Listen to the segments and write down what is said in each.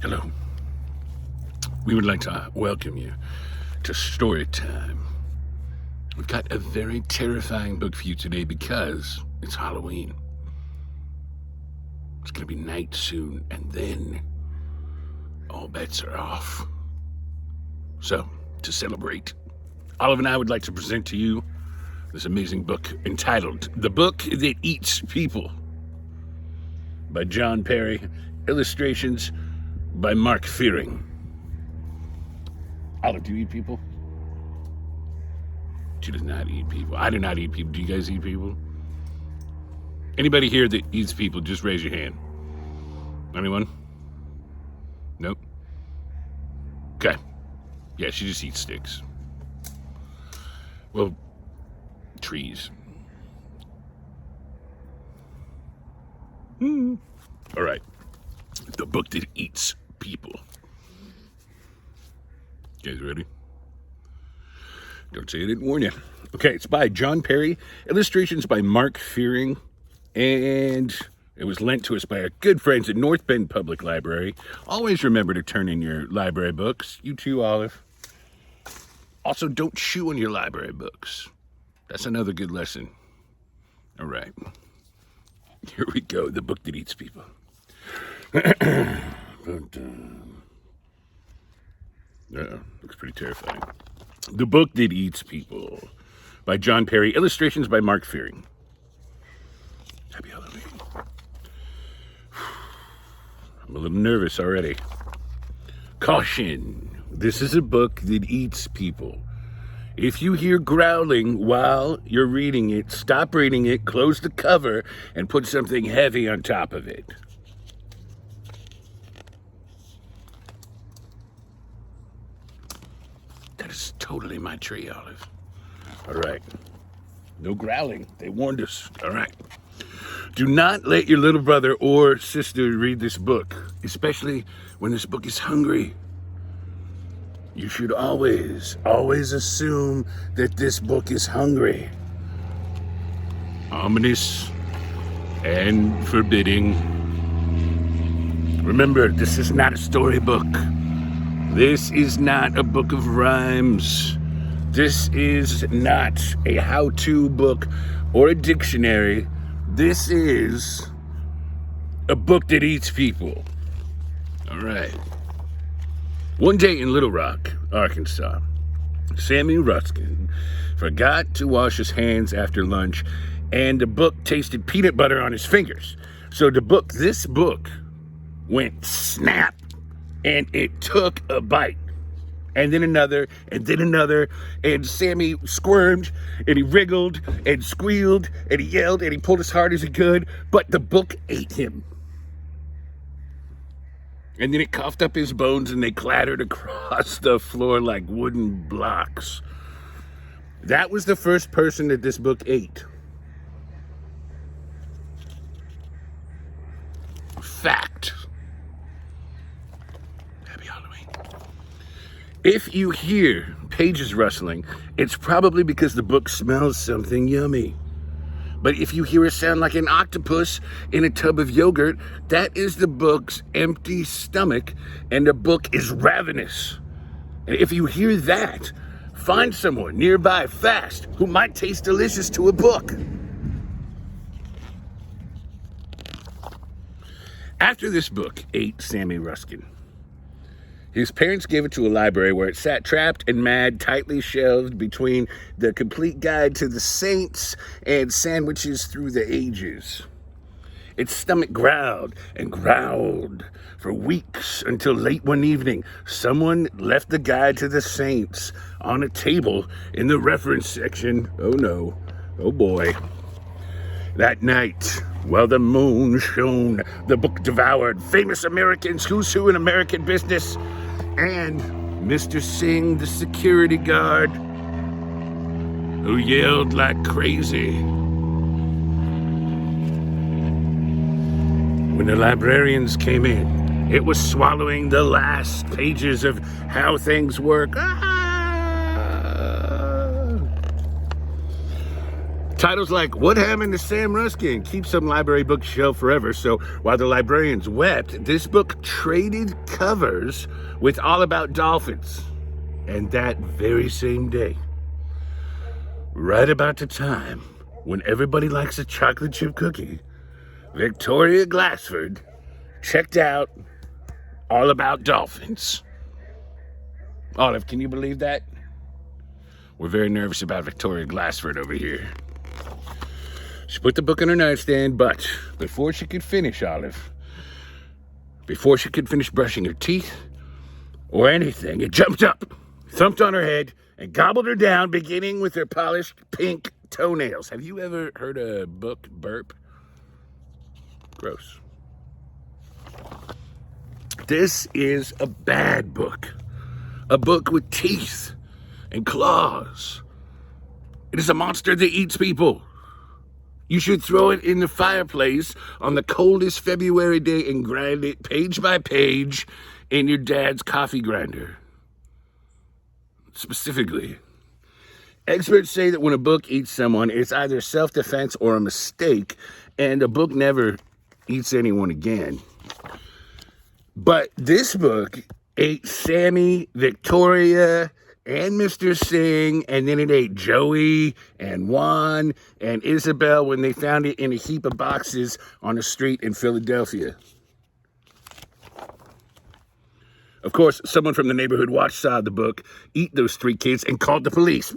Hello. We would like to welcome you to Storytime. We've got a very terrifying book for you today because it's Halloween. It's going to be night soon, and then all bets are off. So, to celebrate, Olive and I would like to present to you this amazing book entitled The Book That Eats People by John Perry, illustrations by Mark Fearing. Olive, do you eat people? She does not eat people. I do not eat people. Do you guys eat people? Anybody here that eats people, just raise your hand. Anyone? Nope. Okay. Yeah, she just eats sticks. Well, trees. All right. The Book That Eats People. You guys ready? Don't say I didn't warn you. Okay, it's by John Perry, illustrations by Mark Fearing, and it was lent to us by our good friends at North Bend Public Library. Always remember to turn in your library books. You too, Olive. Also, don't chew on your library books. That's another good lesson. All right. Here we go. The Book That Eats People. Looks pretty terrifying. The Book That Eats People by John Perry, illustrations by Mark Fearing. Happy Halloween. I'm a little nervous already. Caution. This is a book that eats people. If you hear growling while you're reading it, stop reading it, close the cover, and put something heavy on top of it. That is totally my tree, Olive. All right. No growling. They warned us. All right. Do not let your little brother or sister read this book, especially when this book is hungry. You should always assume that this book is hungry. Ominous and forbidding. Remember, this is not a storybook. This is not a book of rhymes. This is not a how-to book or a dictionary. This is a book that eats people. All right. One day in Little Rock, Arkansas, Sammy Ruskin forgot to wash his hands after lunch, and the book tasted peanut butter on his fingers. So this book went snap, and it took a bite. And then another, and Sammy squirmed, and he wriggled, and squealed, and he yelled, and he pulled as hard as he could, but the book ate him. And then it coughed up his bones, and they clattered across the floor like wooden blocks. That was the first person that this book ate. Fact. Happy Halloween. If you hear pages rustling, it's probably because the book smells something yummy. But if you hear a sound like an octopus in a tub of yogurt, that is the book's empty stomach, and the book is ravenous. And if you hear that, find someone nearby fast who might taste delicious to a book. After this book ate Sammy Ruskin, his parents gave it to a library where it sat trapped and mad, tightly shelved between the complete guide to the saints and sandwiches through the ages. Its stomach growled and growled for weeks until late one evening, someone left the guide to the saints on a table in the reference section. Oh no, oh boy. That night, while the moon shone, the book devoured famous Americans, who's who in American business, and Mr. Singh, the security guard, who yelled like crazy. When the librarians came in, it was swallowing the last pages of How Things Work. Titles like What Happened to Sam Ruskin keep some library bookshelf forever. So while the librarians wept, this book traded covers with All About Dolphins. And that very same day, right about the time when everybody likes a chocolate chip cookie, Victoria Glassford checked out All About Dolphins. Olive, can you believe that? We're very nervous about Victoria Glassford over here. She put the book on her nightstand, but before she could finish, Olive, before she could finish brushing her teeth or anything, it jumped up, thumped on her head, and gobbled her down, beginning with her polished pink toenails. Have you ever heard a book burp? Gross. This is a bad book. A book with teeth and claws. It is a monster that eats people. You should throw it in the fireplace on the coldest February day and grind it page by page in your dad's coffee grinder. Specifically, experts say that when a book eats someone, it's either self-defense or a mistake, and a book never eats anyone again. But this book ate Sammy, Victoria, and Mr. Singh, and then it ate Joey and Juan and Isabel when they found it in a heap of boxes on a street in Philadelphia. Of course, someone from the neighborhood watch saw the book eat those three kids and called the police.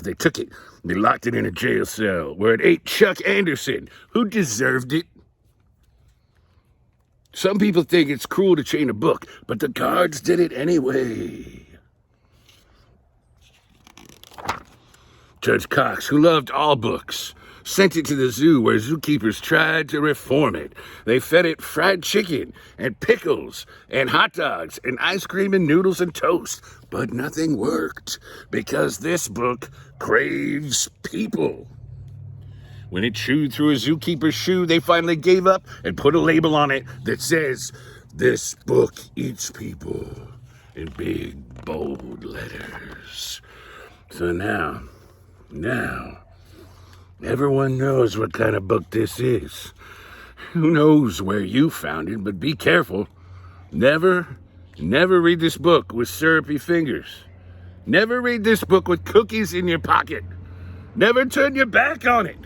They took it. They locked it in a jail cell where it ate Chuck Anderson, who deserved it. Some people think it's cruel to chain a book, but the guards did it anyway. Judge Cox, who loved all books, sent it to the zoo where zookeepers tried to reform it. They fed it fried chicken and pickles and hot dogs and ice cream and noodles and toast. But nothing worked because this book craves people. When it chewed through a zookeeper's shoe, they finally gave up and put a label on it that says, "This book eats people," in big, bold letters. So now, everyone knows what kind of book this is. Who knows where you found it, but be careful. Never read this book with syrupy fingers. Never read this book with cookies in your pocket. Never turn your back on it.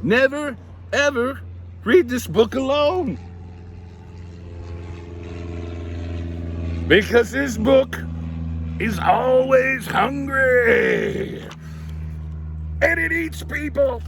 Never, ever read this book alone. Because this book is always hungry. And it eats people.